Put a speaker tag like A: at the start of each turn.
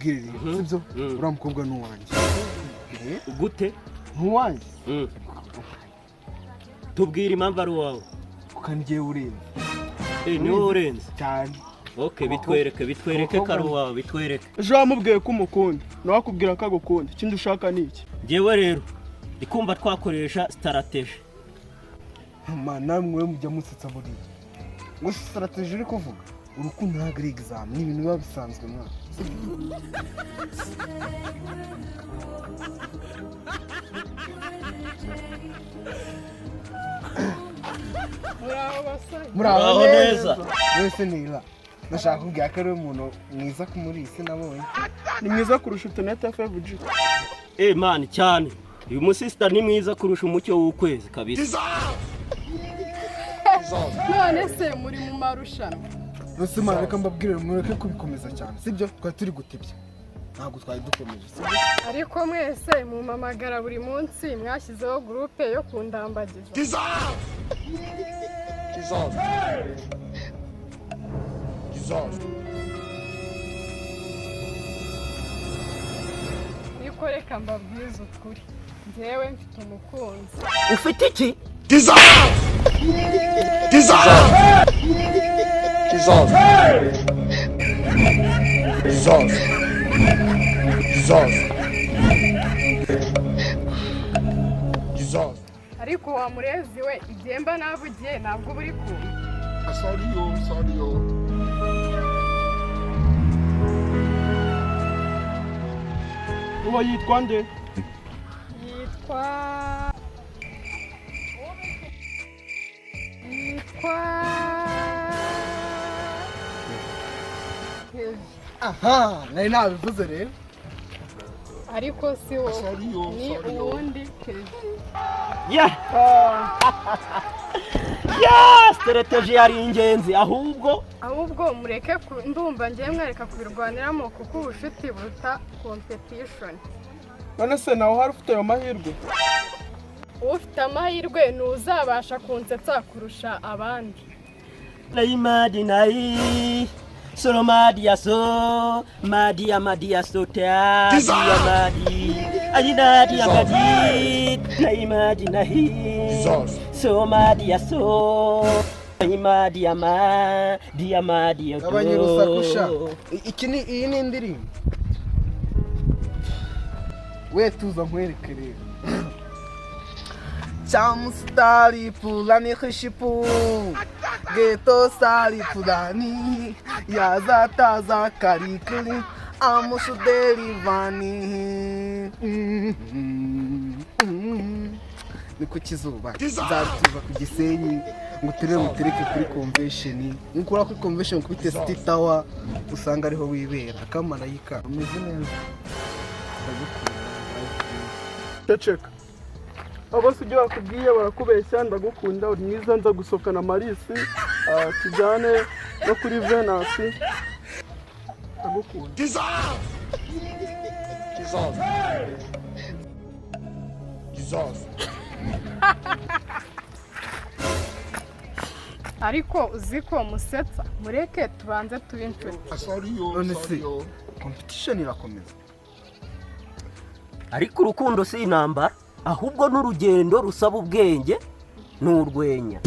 A: nkubwire sibyo uriya mukobwa n'uwanjye
B: gute
A: n'uwanjye
B: tubwire impamvu ari uwawe
A: ukangiye urenze
B: niwe urenze
A: cyane
B: okay bitwereke ko ari uwawe bitwereke
C: ejo wamubwiye ko umukunda nawe akubwira ko agukunda ikindi ushaka ni iki
B: njyewe rero ndikumva twakoresha strategy
A: namwe mujya musetsa buriya ngo strategy uri kuvuga urukundo ntabwo ari exam ni ibintu biba bisanzwe mwana
B: muraho neza
A: wese Niba nashaka kubwira ko ari umuntu mwiza muri isi nabonye
C: ni mwiza kurusha internet ya 5G
B: man cyane uyu musista ni mwiza kurusha umucyo w'ukwezi kabisa
D: none se muri mu marushanwa
A: rose mana reka mbabwire mureke kubikomeza cyane sibyo twari turi gutebya ntabwo twari dukomeje
D: ariko mwese mumamagara buri munsi mwashyizeho groupe yo kundambagiza ariko reka mbabwize ukuri njyewe mfite umukunzi
B: ufite iki
D: ariko wa murezi we igihe mba navugiye ntabwo uba uri kumva
E: sorry yo
C: uwo yitwa nde
D: yitwa
A: aha nari nabivuze rero
D: ariko si wowe ni uwundi
B: strategy yari ingenzi ahubwo
D: mureke ndumva ngiye mwereka kubirwaniramo kuko ubucuti buruta competition
C: none se nawe hari ufite ayo mahirwe
D: ufite amahirwe ntuzabasha kunsetsa kurusha abandi
B: nayi solo madia so madia so madia madi nayi so madia so madia
A: abanyirusakusha iyi ni indirimbo we tuza nkwereke rero Chamstari pulani khishipu geto sari pulani yazata za karikli amusuderi vani ni ku kizuba nzatuza ku Gisenyi ngo mutereke kuri convention nkura kuri convention kuri test tower usanga ariho wibera akamarayika umeze neza
C: ceceka abose ibyo bakubwiye barakubeshya ndagukunda uri mwiza nza gusokana Marisi tujyane no kuri Venus ndagukunda
D: ariko uziko musetsa mureke tubanze tube inshuti
A: none se competition irakomeza
B: ariko urukundo si intambara ahubwo n'urugendo rusaba ubwenge n'urwenya